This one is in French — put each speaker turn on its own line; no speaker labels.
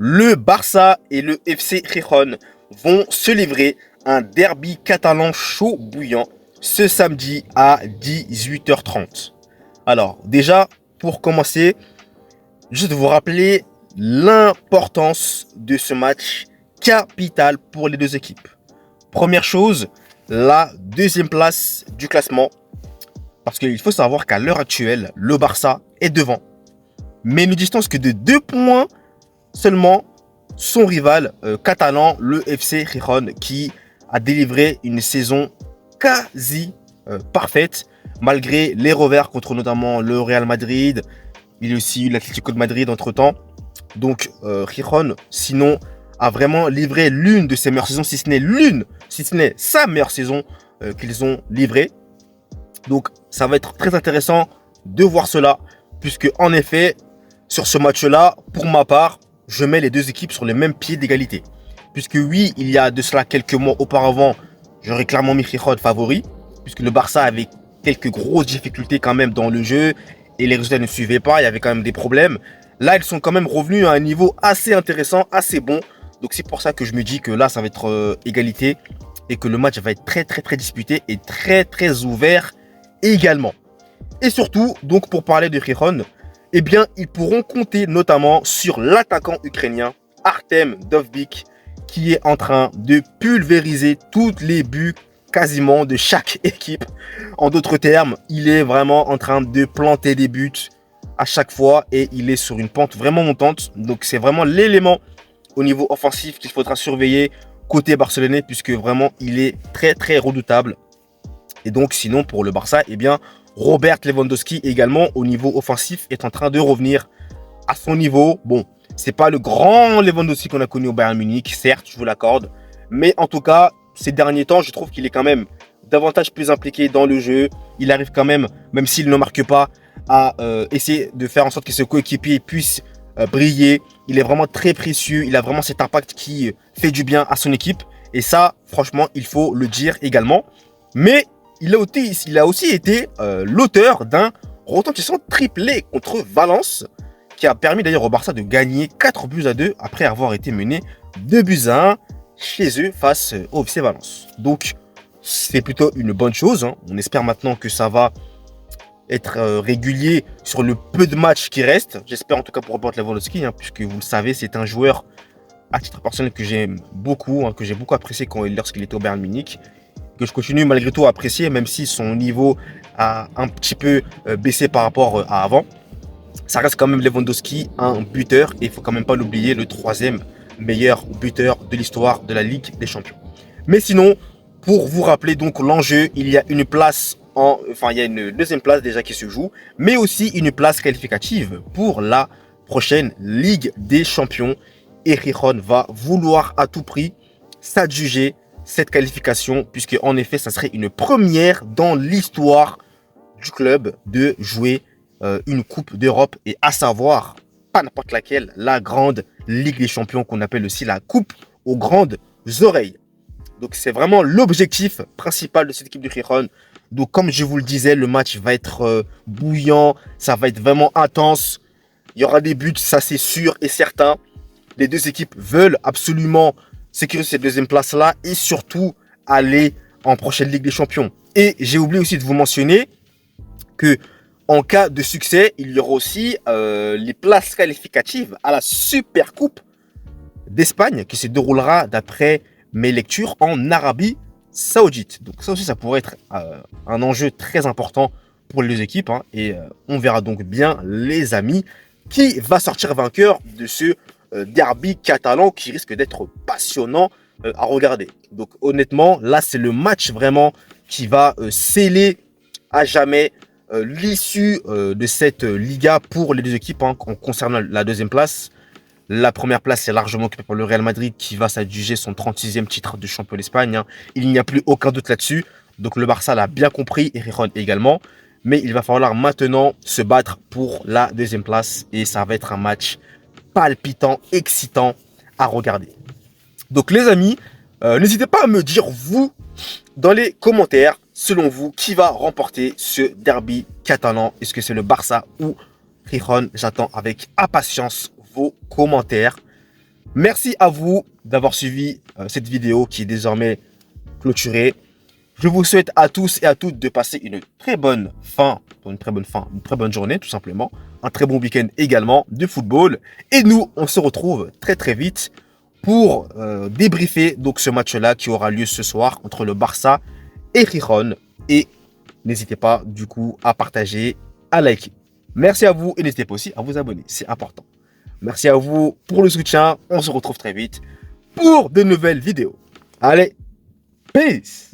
Le Barça et le FC Gijón vont se livrer un derby catalan chaud bouillant ce samedi à 18h30. Alors déjà, pour commencer, juste vous rappeler l'importance de ce match capital pour les deux équipes. Première chose, la deuxième place du classement. Parce qu'il faut savoir qu'à l'heure actuelle, le Barça est devant. Mais une distance que de 2 points seulement son rival catalan, le FC Gijón, qui a délivré une saison quasi parfaite, malgré les revers contre notamment le Real Madrid. Il y a aussi eu l'Atlético de Madrid entre-temps. Donc Gijón, sinon, a vraiment livré l'une de ses meilleures saisons, si ce n'est sa meilleure saison qu'ils ont livrée. Donc ça va être très intéressant de voir cela, puisque en effet, sur ce match-là, pour ma part, je mets les deux équipes sur les mêmes pieds d'égalité. Puisque oui, il y a de cela quelques mois auparavant, j'aurais clairement mis Gijón favori, puisque le Barça avait quelques grosses difficultés quand même dans le jeu, et les résultats ne suivaient pas, il y avait quand même des problèmes. Là, ils sont quand même revenus à un niveau assez intéressant, assez bon. Donc c'est pour ça que je me dis que là, ça va être égalité, et que le match va être très disputé, et très ouvert également. Et surtout, donc pour parler de Gijón, eh bien, ils pourront compter notamment sur l'attaquant ukrainien Artem Dovbyk, qui est en train de pulvériser tous les buts quasiment de chaque équipe. En d'autres termes, il est vraiment en train de planter des buts à chaque fois et il est sur une pente vraiment montante. Donc c'est vraiment l'élément au niveau offensif qu'il faudra surveiller côté barcelonais, puisque vraiment il est très redoutable. Et donc sinon pour le Barça, eh bien Robert Lewandowski également au niveau offensif est en train de revenir à son niveau. Bon, c'est pas le grand Lewandowski qu'on a connu au Bayern Munich, certes, je vous l'accorde. Mais en tout cas, ces derniers temps, je trouve qu'il est quand même davantage plus impliqué dans le jeu. Il arrive quand même s'il ne marque pas, à essayer de faire en sorte que ses coéquipiers puissent briller. Il est vraiment très précieux. Il a vraiment cet impact qui fait du bien à son équipe. Et ça, franchement, il faut le dire également. Mais il a aussi été l'auteur d'un retentissant triplé contre Valence, qui a permis d'ailleurs au Barça de gagner 4-2 après avoir été mené 2-1 chez eux face au FC Valence. Donc c'est plutôt une bonne chose, hein. On espère maintenant que ça va être régulier sur le peu de matchs qui restent. J'espère en tout cas pour Robert Lewandowski, hein, puisque vous le savez, c'est un joueur à titre personnel que j'aime beaucoup, hein, que j'ai beaucoup apprécié lorsqu'il était au Bayern Munich, que je continue malgré tout à apprécier, même si son niveau a un petit peu baissé par rapport à avant. Ça reste quand même Lewandowski, un buteur, et il ne faut quand même pas l'oublier, le 3e meilleur buteur de l'histoire de la Ligue des Champions. Mais sinon, pour vous rappeler donc l'enjeu, il y a une place il y a une deuxième place déjà qui se joue, mais aussi une place qualificative pour la prochaine Ligue des Champions. Et Gijón va vouloir à tout prix s'adjuger cette qualification, puisque en effet, ça serait une première dans l'histoire du club de jouer une Coupe d'Europe, et à savoir, pas n'importe laquelle, la grande Ligue des Champions qu'on appelle aussi la Coupe aux grandes oreilles. Donc c'est vraiment l'objectif principal de cette équipe de Gijón. Donc comme je vous le disais, le match va être bouillant, ça va être vraiment intense. Il y aura des buts, ça c'est sûr et certain. Les deux équipes veulent absolument sécuriser cette deuxième place-là et surtout aller en prochaine Ligue des Champions. Et j'ai oublié aussi de vous mentionner que en cas de succès, il y aura aussi les places qualificatives à la Super Coupe d'Espagne qui se déroulera, d'après mes lectures, en Arabie Saoudite. Donc ça aussi, ça pourrait être un enjeu très important pour les deux équipes, hein, et on verra donc bien, les amis, qui va sortir vainqueur de ce derby catalan qui risque d'être passionnant à regarder. Donc honnêtement, là c'est le match vraiment qui va sceller à jamais l'issue de cette Liga pour les deux équipes, hein, concernant la deuxième place. La première place est largement occupée par le Real Madrid qui va s'adjuger son 36e titre de champion d'Espagne, hein. Il n'y a plus aucun doute là-dessus. Donc le Barça l'a bien compris et Gijón également. Mais il va falloir maintenant se battre pour la deuxième place. Et ça va être un match palpitant, excitant à regarder. Donc les amis, n'hésitez pas à me dire, vous, dans les commentaires, selon vous, qui va remporter ce derby catalan. Est-ce que c'est le Barça ou Gijón? J'attends avec impatience vos commentaires. Merci à vous d'avoir suivi cette vidéo qui est désormais clôturée. Je vous souhaite à tous et à toutes de passer une très bonne journée tout simplement, un très bon week-end également de football. Et nous, on se retrouve très très vite pour débriefer donc ce match-là qui aura lieu ce soir entre le Barça et Gijón. Et n'hésitez pas du coup à partager, à liker. Merci à vous et n'hésitez pas aussi à vous abonner, c'est important. Merci à vous pour le soutien, on se retrouve très vite pour de nouvelles vidéos. Allez, peace!